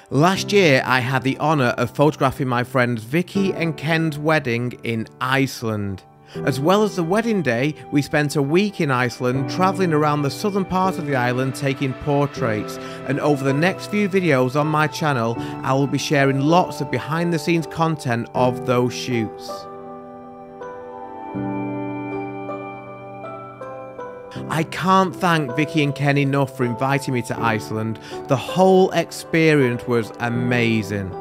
Last year I had the honour of photographing my friends Vicky and Ken's wedding in Iceland. As well as the wedding day, we spent a week in Iceland travelling around the southern part of the island taking portraits, and over the next few videos on my channel I will be sharing lots of behind the scenes content of those shoots. I can't thank Vicky and Ken enough for inviting me to Iceland. The whole experience was amazing.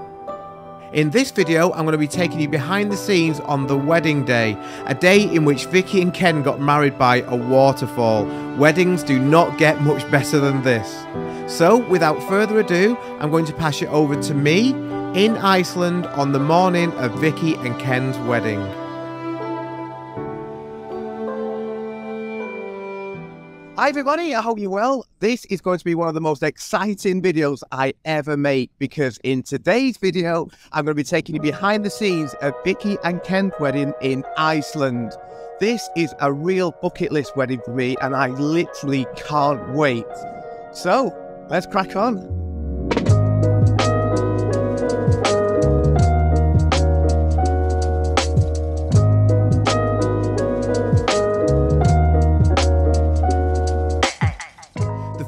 In this video, I'm going to be taking you behind the scenes on the wedding day, a day in which Vicky and Ken got married by a waterfall. Weddings do not get much better than this. So, without further ado, I'm going to pass you over to me in Iceland on the morning of Vicky and Ken's wedding. Hi everybody, I hope you're well. This is going to be one of the most exciting videos I ever make, because in today's video I'm going to be taking you behind the scenes of Vicky and Ken's wedding in Iceland. This is a real bucket list wedding for me and I literally can't wait. So let's crack on.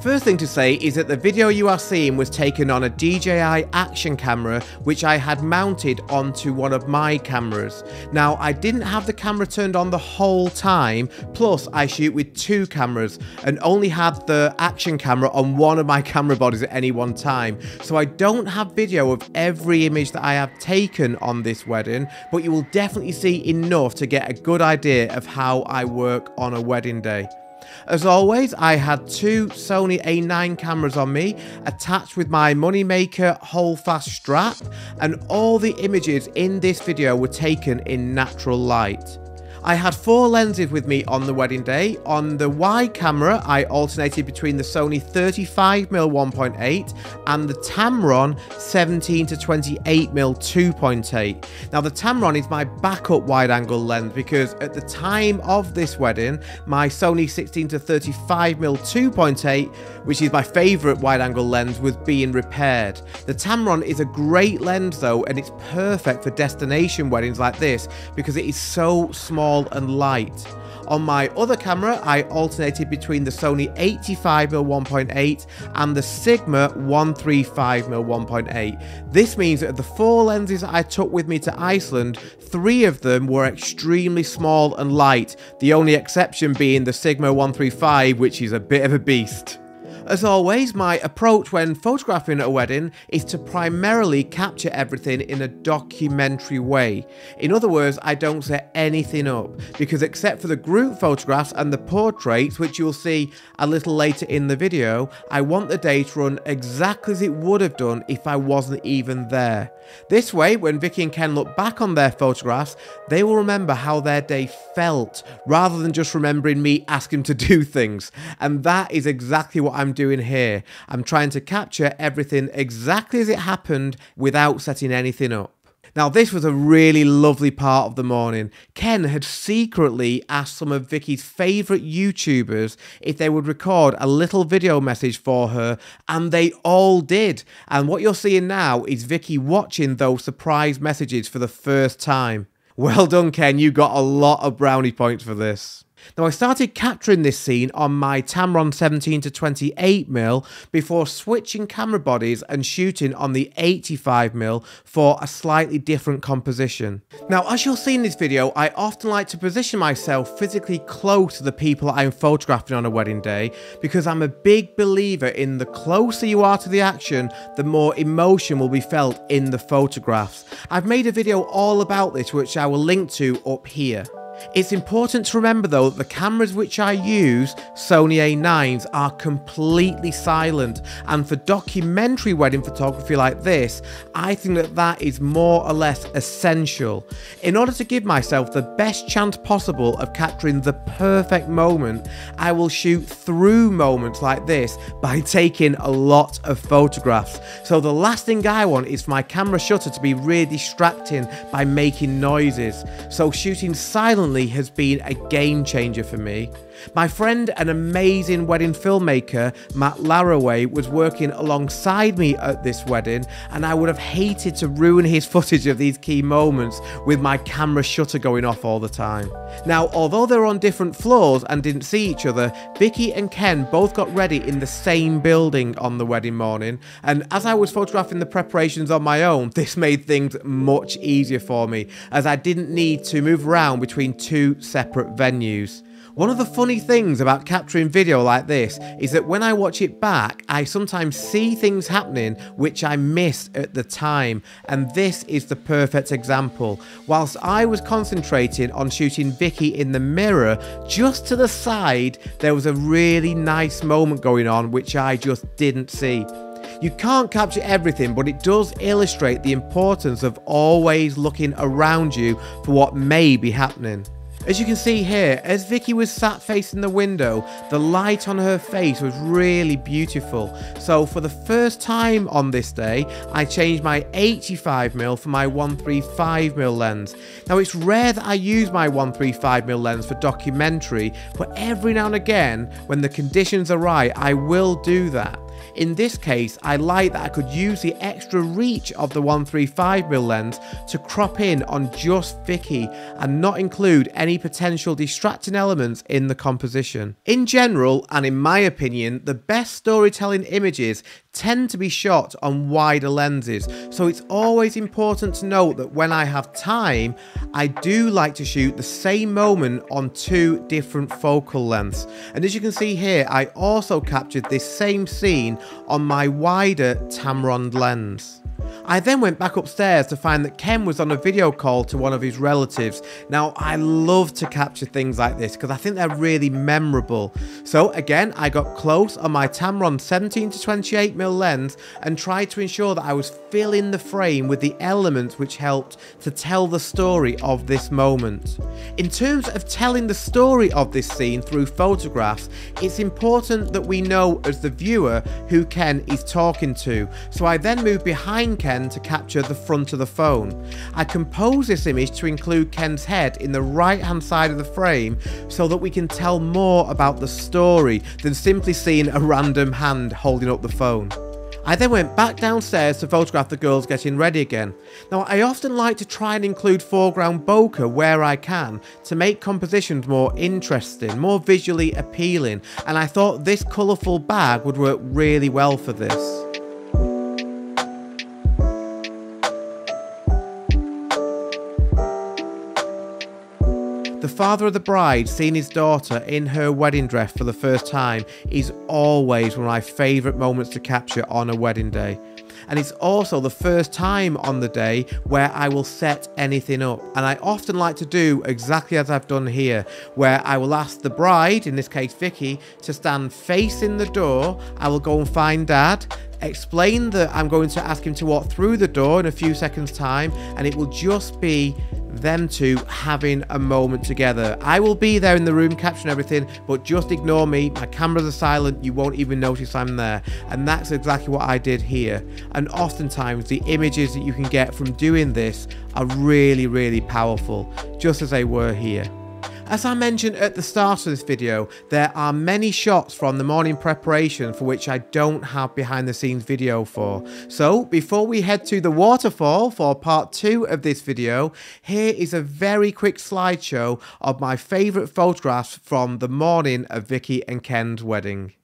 First thing to say is that the video you are seeing was taken on a DJI Action camera which I had mounted onto one of my cameras. Now I didn't have the camera turned on the whole time, plus I shoot with two cameras and only had the action camera on one of my camera bodies at any one time. So I don't have video of every image that I have taken on this wedding, but you will definitely see enough to get a good idea of how I work on a wedding day. As always, I had two Sony A9 cameras on me, attached with my moneymaker holdfast strap, and all the images in this video were taken in natural light. I had four lenses with me on the wedding day. On the wide camera, I alternated between the Sony 35mm 1.8 and the Tamron 17-28mm 2.8. Now the Tamron is my backup wide angle lens because at the time of this wedding, my Sony 16-35mm 2.8, which is my favourite wide angle lens, was being repaired. The Tamron is a great lens though, and it's perfect for destination weddings like this because it is so small and light. On my other camera, I alternated between the Sony 85mm 1.8 and the Sigma 135mm 1.8. This means that of the four lenses I took with me to Iceland, three of them were extremely small and light, the only exception being the Sigma 135, which is a bit of a beast. As always, my approach when photographing a wedding is to primarily capture everything in a documentary way. In other words, I don't set anything up, because except for the group photographs and the portraits, which you'll see a little later in the video, I want the day to run exactly as it would have done if I wasn't even there. This way, when Vicky and Ken look back on their photographs, they will remember how their day felt, rather than just remembering me asking them to do things. And that is exactly what I'm doing here. I'm trying to capture everything exactly as it happened without setting anything up. Now this was a really lovely part of the morning. Ken had secretly asked some of Vicky's favourite YouTubers if they would record a little video message for her, and they all did. And what you're seeing now is Vicky watching those surprise messages for the first time. Well done, Ken, you got a lot of brownie points for this. Now I started capturing this scene on my Tamron 17-28mm before switching camera bodies and shooting on the 85mm for a slightly different composition. Now as you'll see in this video, I often like to position myself physically close to the people I'm photographing on a wedding day, because I'm a big believer in the closer you are to the action, the more emotion will be felt in the photographs. I've made a video all about this which I will link to up here. It's important to remember though that the cameras which I use, Sony A9s, are completely silent, and for documentary wedding photography like this, I think that that is more or less essential. In order to give myself the best chance possible of capturing the perfect moment, I will shoot through moments like this by taking a lot of photographs. So the last thing I want is for my camera shutter to be really distracting by making noises. So shooting silently has been a game changer for me. My friend and amazing wedding filmmaker Matt Laraway was working alongside me at this wedding, and I would have hated to ruin his footage of these key moments with my camera shutter going off all the time. Now, although they were on different floors and didn't see each other, Vicky and Ken both got ready in the same building on the wedding morning, and as I was photographing the preparations on my own, this made things much easier for me, as I didn't need to move around between two separate venues. One of the funny things about capturing video like this is that when I watch it back, I sometimes see things happening which I missed at the time, and this is the perfect example. Whilst I was concentrating on shooting Vicky in the mirror, just to the side there was a really nice moment going on which I just didn't see. You can't capture everything, but it does illustrate the importance of always looking around you for what may be happening. As you can see here, as Vicky was sat facing the window, the light on her face was really beautiful. So for the first time on this day, I changed my 85mm for my 135mm lens. Now it's rare that I use my 135mm lens for documentary, but every now and again, when the conditions are right, I will do that. In this case, I like that I could use the extra reach of the 135mm lens to crop in on just Vicky and not include any potential distracting elements in the composition. In general, and in my opinion, the best storytelling images tend to be shot on wider lenses, so it's always important to note that when I have time, I do like to shoot the same moment on two different focal lengths. And as you can see here, I also captured this same scene on my wider Tamron lens. I then went back upstairs to find that Ken was on a video call to one of his relatives. Now, I love to capture things like this because I think they're really memorable. So again, I got close on my Tamron 17-28mm lens and tried to ensure that I was filling the frame with the elements which helped to tell the story of this moment. In terms of telling the story of this scene through photographs, it's important that we know as the viewer who Ken is talking to. So I then moved behind Ken to capture the front of the phone. I composed this image to include Ken's head in the right hand side of the frame so that we can tell more about the story than simply seeing a random hand holding up the phone. I then went back downstairs to photograph the girls getting ready again. Now, I often like to try and include foreground bokeh where I can to make compositions more interesting, more visually appealing, and I thought this colourful bag would work really well for this. The father of the bride seeing his daughter in her wedding dress for the first time is always one of my favourite moments to capture on a wedding day. And it's also the first time on the day where I will set anything up. And I often like to do exactly as I've done here, where I will ask the bride, in this case Vicky, to stand facing the door. I will go and find Dad, explain that I'm going to ask him to walk through the door in a few seconds time, and it will just be them two having a moment together. I will be there in the room capturing everything, but just ignore me. My cameras are silent, you won't even notice I'm there. And that's exactly what I did here. And oftentimes the images that you can get from doing this are really, really powerful, just as they were here. As I mentioned at the start of this video, there are many shots from the morning preparation for which I don't have behind the scenes video for. So before we head to the waterfall for part 2 of this video, here is a very quick slideshow of my favourite photographs from the morning of Vicky and Ken's wedding.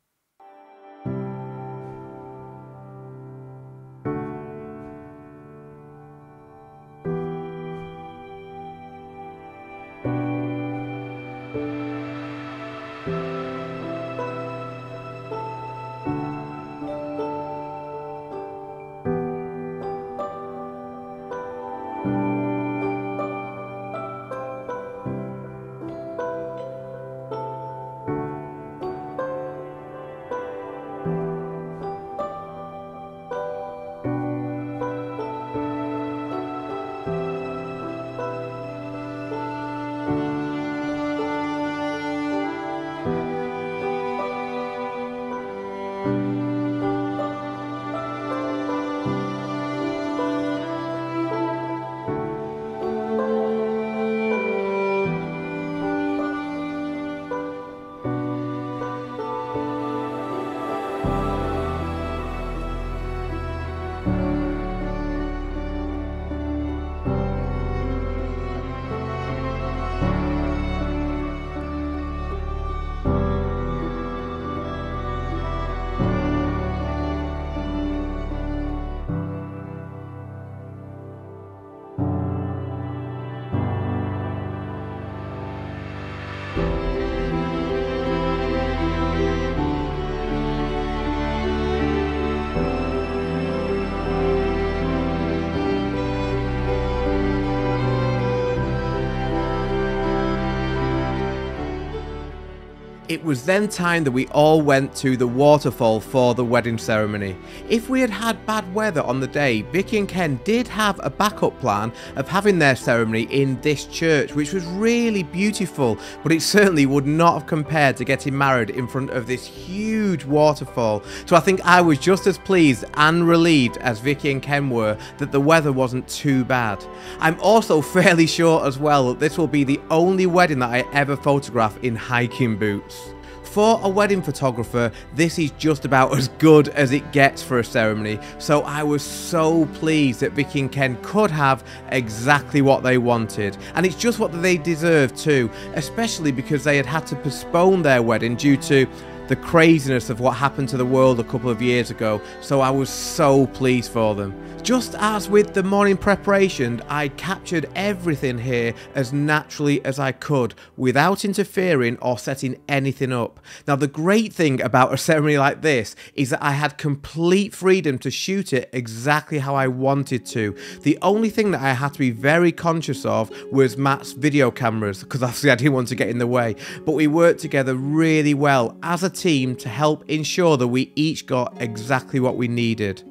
It was then time that we all went to the waterfall for the wedding ceremony. If we had had bad weather on the day, Vicky and Ken did have a backup plan of having their ceremony in this church, which was really beautiful, but it certainly would not have compared to getting married in front of this huge waterfall. So I think I was just as pleased and relieved as Vicky and Ken were that the weather wasn't too bad. I'm also fairly sure as well that this will be the only wedding that I ever photograph in hiking boots. For a wedding photographer, this is just about as good as it gets for a ceremony, so I was so pleased that Vicky and Ken could have exactly what they wanted. And it's just what they deserve too, especially because they had to postpone their wedding due to the craziness of what happened to the world a couple of years ago, so I was so pleased for them. Just as with the morning preparation, I captured everything here as naturally as I could without interfering or setting anything up. Now the great thing about a ceremony like this is that I had complete freedom to shoot it exactly how I wanted to. The only thing that I had to be very conscious of was Matt's video cameras, because obviously I didn't want to get in the way, but we worked together really well as a team to help ensure that we each got exactly what we needed.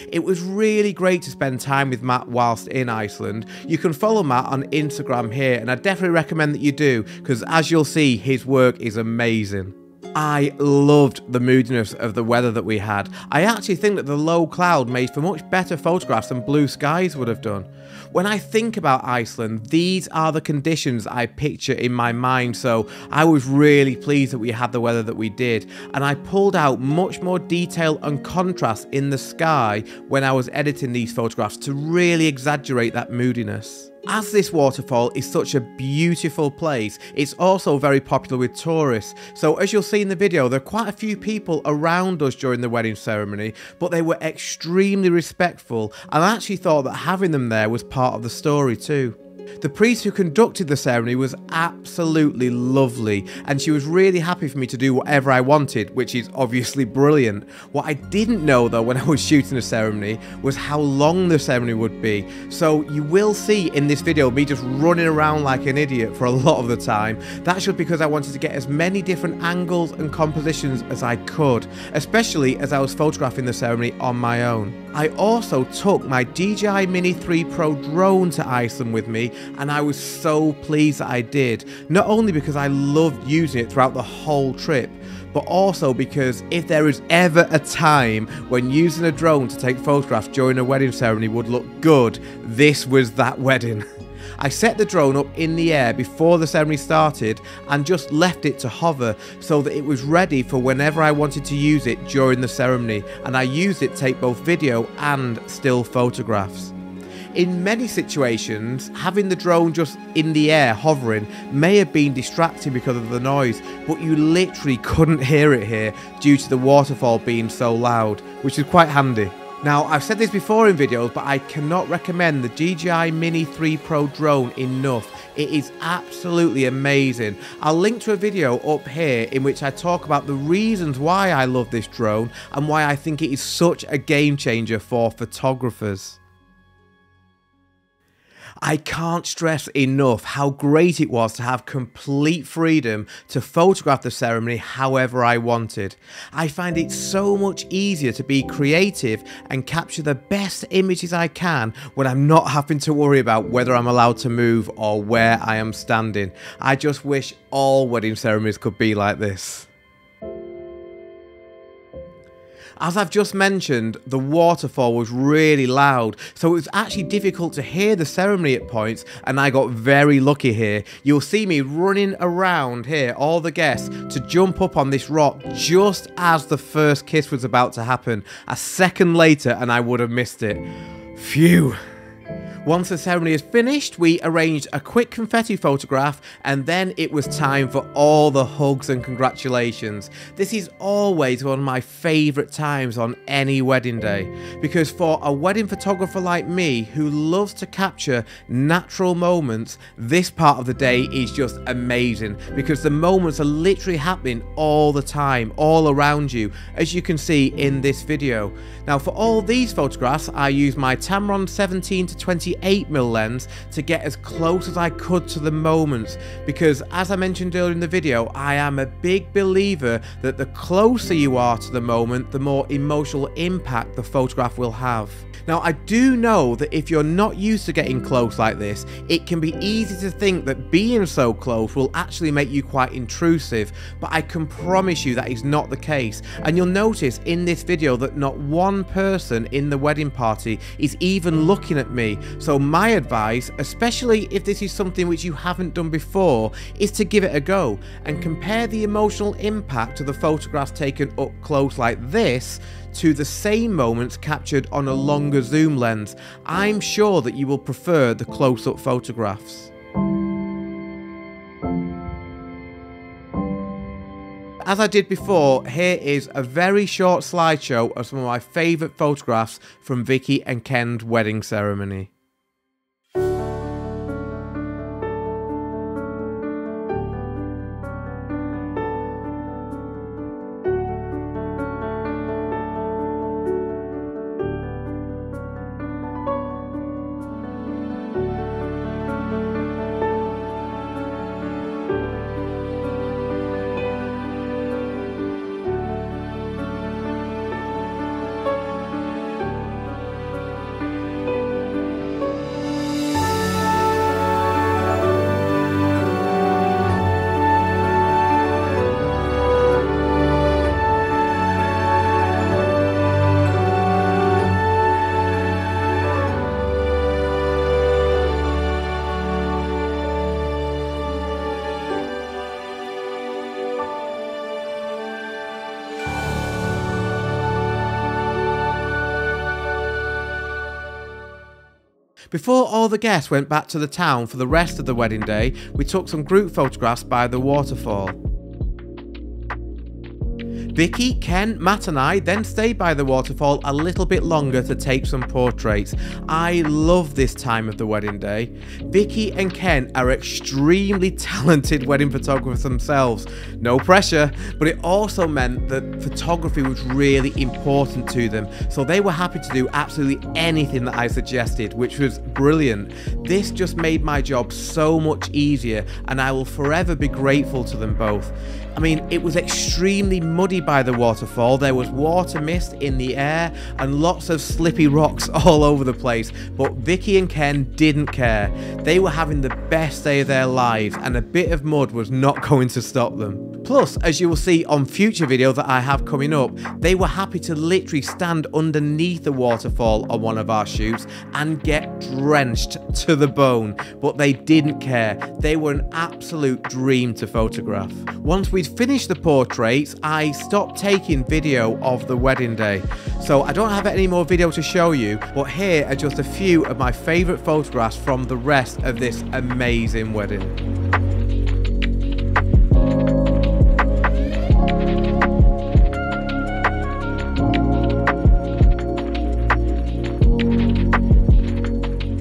It was really great to spend time with Matt whilst in Iceland. You can follow Matt on Instagram here, and I definitely recommend that you do, because as you'll see, his work is amazing. I loved the moodiness of the weather that we had. I actually think that the low cloud made for much better photographs than blue skies would have done. When I think about Iceland, these are the conditions I picture in my mind, so I was really pleased that we had the weather that we did, and I pulled out much more detail and contrast in the sky when I was editing these photographs to really exaggerate that moodiness. As this waterfall is such a beautiful place, it's also very popular with tourists, so as you'll see in the video, there are quite a few people around us during the wedding ceremony, but they were extremely respectful, and I actually thought that having them there was part of the story too. The priest who conducted the ceremony was absolutely lovely, and she was really happy for me to do whatever I wanted, which is obviously brilliant. What I didn't know though when I was shooting the ceremony was how long the ceremony would be, so you will see in this video me just running around like an idiot for a lot of the time. That's just because I wanted to get as many different angles and compositions as I could, especially as I was photographing the ceremony on my own. I also took my DJI Mini 3 Pro drone to Iceland with me, and I was so pleased that I did, not only because I loved using it throughout the whole trip, but also because if there is ever a time when using a drone to take photographs during a wedding ceremony would look good, this was that wedding. I set the drone up in the air before the ceremony started and just left it to hover so that it was ready for whenever I wanted to use it during the ceremony, and I used it to take both video and still photographs. In many situations, having the drone just in the air hovering may have been distracting because of the noise, but you literally couldn't hear it here due to the waterfall being so loud, which is quite handy. Now, I've said this before in videos, but I cannot recommend the DJI Mini 3 Pro drone enough. It is absolutely amazing. I'll link to a video up here in which I talk about the reasons why I love this drone and why I think it is such a game changer for photographers. I can't stress enough how great it was to have complete freedom to photograph the ceremony however I wanted. I find it so much easier to be creative and capture the best images I can when I'm not having to worry about whether I'm allowed to move or where I am standing. I just wish all wedding ceremonies could be like this. As I've just mentioned, the waterfall was really loud, so it was actually difficult to hear the ceremony at points, and I got very lucky here. You'll see me running around here, all the guests, to jump up on this rock just as the first kiss was about to happen. A second later and I would have missed it. Phew. Once the ceremony is finished, we arranged a quick confetti photograph, and then it was time for all the hugs and congratulations. This is always one of my favourite times on any wedding day, because for a wedding photographer like me who loves to capture natural moments, this part of the day is just amazing, because the moments are literally happening all the time, all around you, as you can see in this video. Now, for all these photographs, I used my Tamron 17 to 28 28mm lens to get as close as I could to the moments, because as I mentioned earlier in the video, I am a big believer that the closer you are to the moment, the more emotional impact the photograph will have. Now, I do know that if you're not used to getting close like this, it can be easy to think that being so close will actually make you quite intrusive, but I can promise you that is not the case. And you'll notice in this video that not one person in the wedding party is even looking at me. So my advice, especially if this is something which you haven't done before, is to give it a go and compare the emotional impact of the photographs taken up close like this to the same moments captured on a longer zoom lens. I'm sure that you will prefer the close-up photographs. As I did before, here is a very short slideshow of some of my favourite photographs from Vicky and Ken's wedding ceremony. Before all the guests went back to the town for the rest of the wedding day, we took some group photographs by the waterfall. Vicky, Ken, Matt and I then stayed by the waterfall a little bit longer to take some portraits. I love this time of the wedding day. Vicky and Ken are extremely talented wedding photographers themselves. No pressure, but it also meant that photography was really important to them, so they were happy to do absolutely anything that I suggested, which was brilliant. This just made my job so much easier, and I will forever be grateful to them both. I mean, it was extremely muddy by the waterfall. There was water mist in the air and lots of slippy rocks all over the place, but Vicky and Ken didn't care. They were having the best day of their lives, and a bit of mud was not going to stop them. Plus, as you will see on future videos that I have coming up, they were happy to literally stand underneath the waterfall on one of our shoots and get drenched to the bone, but they didn't care. They were an absolute dream to photograph. Once we'd finished the portraits, I stopped taking video of the wedding day. So I don't have any more video to show you, but here are just a few of my favourite photographs from the rest of this amazing wedding.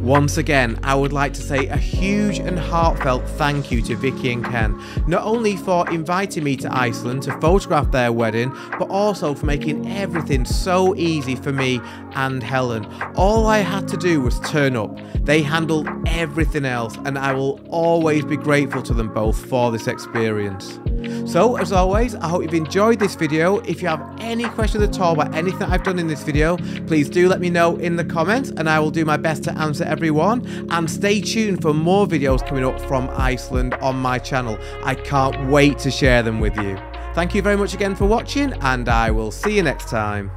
Once again, I would like to say a huge and heartfelt thank you to Vicky and Ken, not only for inviting me to Iceland to photograph their wedding, but also for making everything so easy for me and Helen. All I had to do was turn up. They handled everything else, and I will always be grateful to them both for this experience. So, as always, I hope you've enjoyed this video. If you have any questions at all about anything I've done in this video, please do let me know in the comments, and I will do my best to answer everyone. And stay tuned for more videos coming up from Iceland on my channel. I can't wait to share them with you. Thank you very much again for watching, and I will see you next time.